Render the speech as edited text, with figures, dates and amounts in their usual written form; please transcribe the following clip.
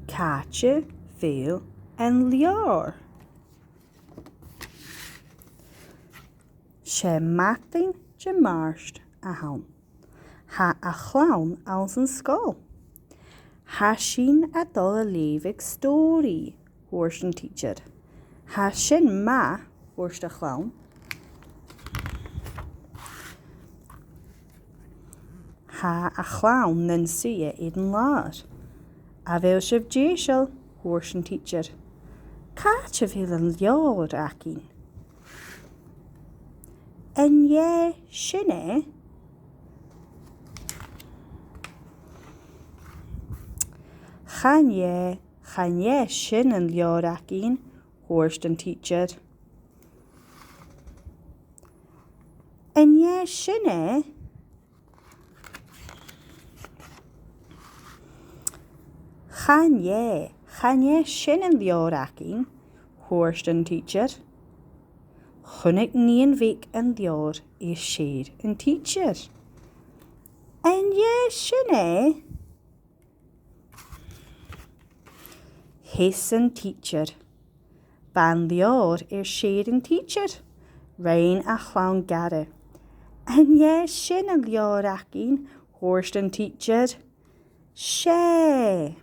Càite, bheil and leabhar. Sé macling de marst a hawn. Ha a chlawn als een school. Ha sin a dul a leavig story, hoorst een teacher. Ha sin ma, hoorst a chlawn. Ha a chlawn nen sia eden laar. A bheil sib déisial, hoorst een teacher. Càite bheil an leabhar acin. En je sinne? Chan je sin an leabhar acin, hoorst een teacher. En je sinne? Chan je sin an leabhar acin, hoorst een teacher. Chunnig níon week an leabhar is sér een teacher. En je sinne? His an teacher. Ban leabhar sér een teacher. Rain a chlawn gada. En je sin an leabhar acin, hoorst een teacher. Sé.